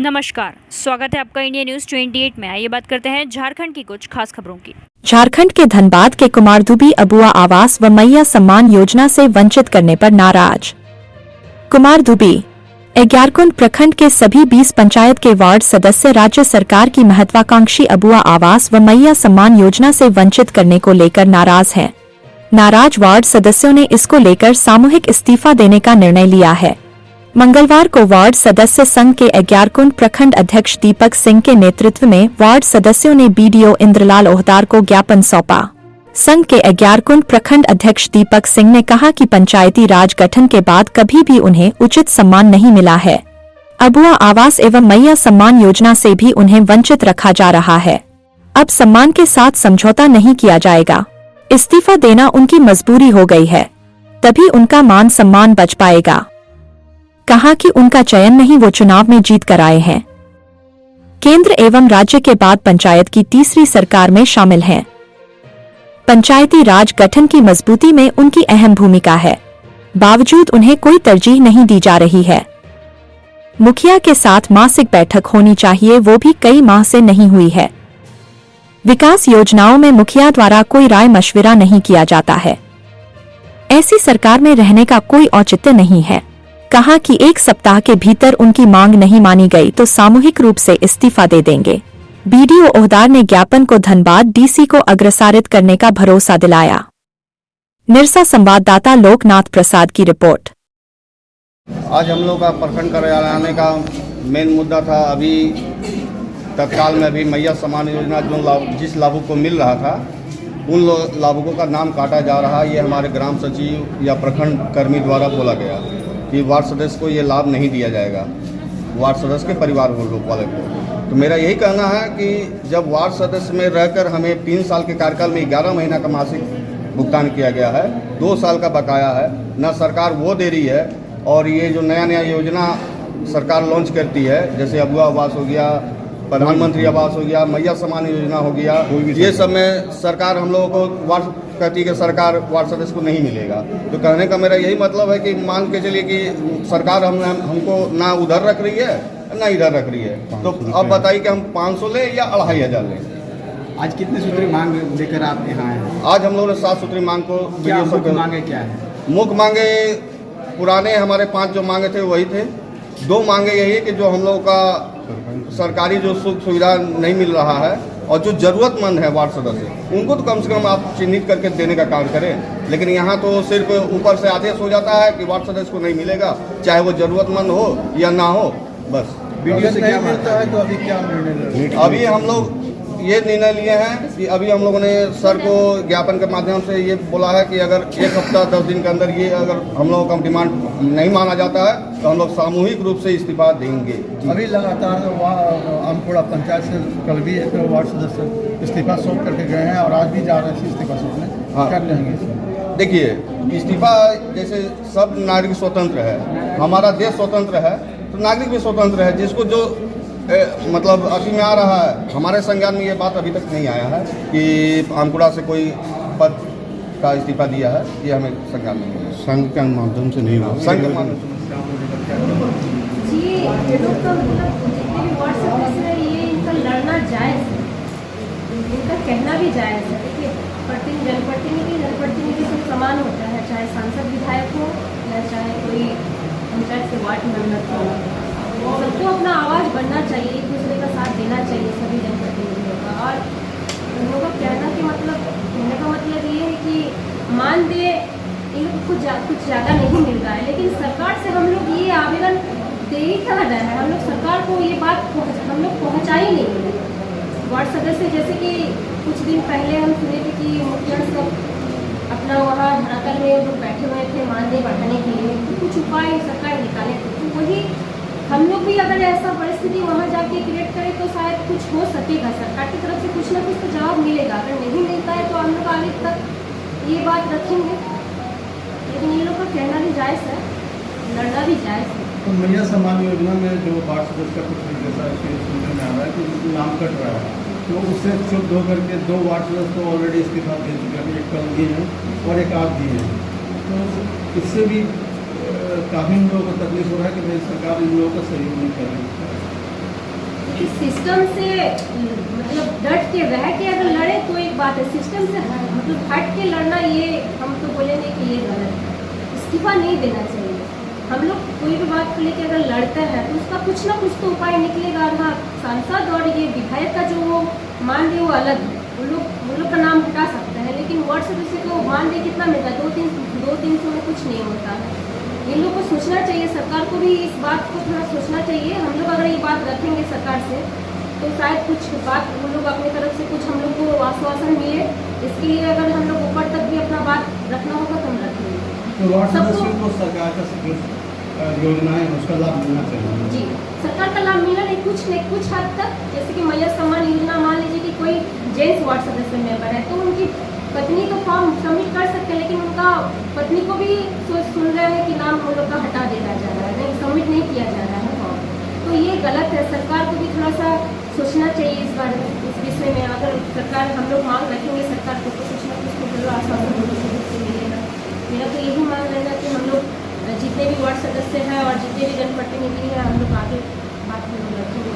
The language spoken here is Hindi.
नमस्कार, स्वागत है आपका इंडिया न्यूज 28 में। आइए बात करते हैं झारखंड की कुछ खास खबरों की। झारखंड के धनबाद के कुमारधुबी अबुआ आवास व मैया सम्मान योजना से वंचित करने पर नाराज। कुमारधुबी एग्यारकुंड प्रखंड के सभी 20 पंचायत के वार्ड सदस्य राज्य सरकार की महत्वाकांक्षी अबुआ आवास व मैया सम्मान योजना से वंचित करने को लेकर नाराज हैं। नाराज वार्ड सदस्यों ने इसको लेकर सामूहिक इस्तीफा देने का निर्णय लिया है। मंगलवार को वार्ड सदस्य संघ के एग्यारकुंड प्रखंड अध्यक्ष दीपक सिंह के नेतृत्व में वार्ड सदस्यों ने बीडीओ इंद्रलाल ओहदार को ज्ञापन सौंपा। संघ के एग्यारकुंड प्रखंड अध्यक्ष दीपक सिंह ने कहा कि पंचायती राज गठन के बाद कभी भी उन्हें उचित सम्मान नहीं मिला है। अबुआ आवास एवं मैया सम्मान योजना से भी उन्हें वंचित रखा जा रहा है। अब सम्मान के साथ समझौता नहीं किया जाएगा। इस्तीफा देना उनकी मजबूरी हो गई है, तभी उनका मान सम्मान बच पाएगा। कहा कि उनका चयन नहीं, वो चुनाव में जीत कर आए हैं। केंद्र एवं राज्य के बाद पंचायत की तीसरी सरकार में शामिल हैं। पंचायती राज गठन की मजबूती में उनकी अहम भूमिका है, बावजूद उन्हें कोई तरजीह नहीं दी जा रही है। मुखिया के साथ मासिक बैठक होनी चाहिए, वो भी कई माह से नहीं हुई है। विकास योजनाओं में मुखिया द्वारा कोई राय मशविरा नहीं किया जाता है। ऐसी सरकार में रहने का कोई औचित्य नहीं है। कहा कि 1 सप्ताह के भीतर उनकी मांग नहीं मानी गई तो सामूहिक रूप से इस्तीफा दे देंगे। बीडीओ ओहदार ने ज्ञापन को धनबाद डीसी को अग्रसारित करने का भरोसा दिलाया। निरसा संवाददाता लोकनाथ प्रसाद की रिपोर्ट। आज हम लोग का प्रखंड कार्यालय आने का मेन मुद्दा था, अभी तत्काल में अभी मैया सम्मान योजना जो जिस लाभुक को मिल रहा था उन लाभुकों का नाम काटा जा रहा है। ये हमारे ग्राम सचिव या प्रखंड कर्मी द्वारा बोला गया कि वार्ड सदस्य को ये लाभ नहीं दिया जाएगा, वार्ड सदस्य के परिवार वाले को। तो मेरा यही कहना है कि जब वार्ड सदस्य में रहकर हमें 3 साल के कार्यकाल में 11 महीना का मासिक भुगतान किया गया है, 2 साल का बकाया है, न सरकार वो दे रही है। और ये जो नया योजना सरकार लॉन्च करती है, जैसे अबुआ आवास हो गया, प्रधानमंत्री आवास हो गया, मैया सम्मान योजना हो गया, ये सब में सरकार हम लोगों को वार्ड कहती है कि सरकार वार्ड सदस्य को नहीं मिलेगा। तो कहने का मेरा यही मतलब है कि मान के चलिए कि सरकार हमको ना उधर रख रही है ना इधर रख रही है। तो अब बताइए कि हम 500 लें या 2500 लें। आज कितनी सूत्री मांग लेकर आप यहाँ आए? आज हम लोगों ने 7 सूत्री मांग को मांगे क्या है? मुख्य मांगे पुराने हमारे 5 जो मांगे थे वही थे। 2 मांगे यही है कि जो हम लोगों का सरकारी जो सुख सुविधा नहीं मिल रहा है और जो ज़रूरतमंद है वार्ड सदस्य, उनको तो कम से कम आप चिन्हित करके देने का कार्य करें। लेकिन यहाँ तो सिर्फ ऊपर से आदेश हो जाता है कि वार्ड सदस्य को नहीं मिलेगा, चाहे वो ज़रूरतमंद हो या ना हो। बस वीडियो से क्या मिलता है? तो अभी क्या निर्णय? अभी हम लोग ये निर्णय लिए हैं कि अभी हम लोगों ने सर को ज्ञापन के माध्यम से ये बोला है कि अगर 1 हफ्ता 10 दिन के अंदर ये अगर हम लोगों का डिमांड नहीं माना जाता है तो हम लोग सामूहिक रूप से इस्तीफा देंगे। अभी लगातार आमकोड़ा पंचायत से कल भी एक वार्ड सदस्य इस्तीफा सौंप करके गए हैं और आज भी जा रहे हैं इस्तीफा सौंपने। हाँ, कर लेंगे। देखिए, इस्तीफा जैसे सब नागरिक स्वतंत्र है, हमारा देश स्वतंत्र है तो नागरिक भी स्वतंत्र है। जिसको जो मतलब अति में आ रहा है, हमारे संज्ञान में ये बात अभी तक नहीं आया है कि आमकुड़ा से कोई पद का इस्तीफा दिया है, ये हमें संज्ञान में नहीं है। संघ के माध्यम से नहीं हुआ। संघ के माध्यम से लड़ना जायज़ है, इनका कहना भी जायज़ है। देखिए, जनप्रतिनिधि सब समान होता है, चाहे सांसद विधायक हो या चाहे कोई पंचायत से वार्ड मेंबर हो। सबको अपना आवाज़ बनना चाहिए, एक दूसरे का साथ देना चाहिए सभी जनप्रतिनिधियों का। और उन लोगों का कहने का मतलब ये है कि मान दे इन लोग को कुछ ज़्यादा नहीं मिल रहा है, लेकिन सरकार से हम लोग ये आवेदन दे ही कहा जाए है। हम लोग सरकार को ये बात हम लोग पहुँचा ही नहीं। वार्ड सदस्य जैसे कि कुछ दिन पहले हम सुने थे कि मुखिया सब अपना वहाँ धरातल में लोग बैठे हुए थे मानदेय बढ़ाने के लिए, तो कुछ उपाय सरकार निकाले थे। तो वही हम लोग भी अगर ऐसा परिस्थिति वहाँ जाके क्रिएट करें तो शायद कुछ हो सकेगा। सरकार की तरफ से कुछ ना कुछ तो जवाब मिलेगा। अगर नहीं मिलता है तो हम लोग आगे तक ये बात रखेंगे। लेकिन ये लोग का कहना भी जायज़ है, लड़ना भी जायज़ है। तो मैया सम्मान योजना में जो वार्ड सदस्य का कुछ सुनने में आ रहा है कि नाम कट रहा है, तो उससे क्षुब्ध होकर के 2 वार्ड सदस्य तो ऑलरेडी इस्तीफा दे चुके हैं, एक कल दिए हैं और एक आज दिए हैं। तो इससे भी काफ़ी लोगों को तकलीफ हो रहा है कि भाई सरकार इन लोगों का सहयोग नहीं कर रही है। क्योंकि सिस्टम से मतलब डट के रह के अगर लड़े तो एक बात है, सिस्टम से मतलब हट के लड़ना ये हम तो बोलेंगे कि ये गलत है, इस्तीफा नहीं देना चाहिए। हम लोग कोई भी बात को लेकर अगर लड़ते हैं तो उसका कुछ ना कुछ तो उपाय निकलेगा। और हाँ, सांसद और ये विधायक का जो वो मानदेय वो अलग है, वो लोग का नाम हटा सकते हैं, लेकिन वार्ड सदस्य को मानदेय कितना मिलता है? 2-300 में कुछ नहीं होता है। इन लोग को सोचना चाहिए, सरकार को भी इस बात को थोड़ा सोचना चाहिए। हम लोग अगर ये बात रखेंगे सरकार से तो शायद कुछ बात वो लोग अपनी तरफ से कुछ हम लोग को आश्वासन मिले। इसके लिए अगर हम लोग ऊपर तक भी अपना बात रखना होगा तो हम रखेंगे। तो वार्ड सदस्यों को सरकार का योजनाएं उसका लाभ मिलना चाहिए। जी, सरकार का लाभ मिला नहीं, कुछ हद तक। जैसे कि मैया सम्मान योजना, मान लीजिए कि कोई जेंट्स वार्ड सदस्य मेंबर है तो उनकी पत्नी तो फॉर्म सबमिट कर सकते हैं, लेकिन उनका पत्नी को भी सुन रहे हैं कि नाम वो लोग का हटा दिया जा रहा है, नहीं सबमिट नहीं किया जा रहा है फॉर्म। तो ये गलत है, सरकार को भी थोड़ा सा सोचना चाहिए इस बारे में, इस विषय में। अगर सरकार हम लोग मांग रखेंगे सरकार को तो कुछ ना कुछ तो जरूर आश्वासन से मिलेगा। मेरा तो यही मांग रहेगा कि हम लोग जितने भी वार्ड सदस्य हैं और जितने भी जनप्रतिनिधि हैं हम लोग आगे बात हम लोग रखेंगे।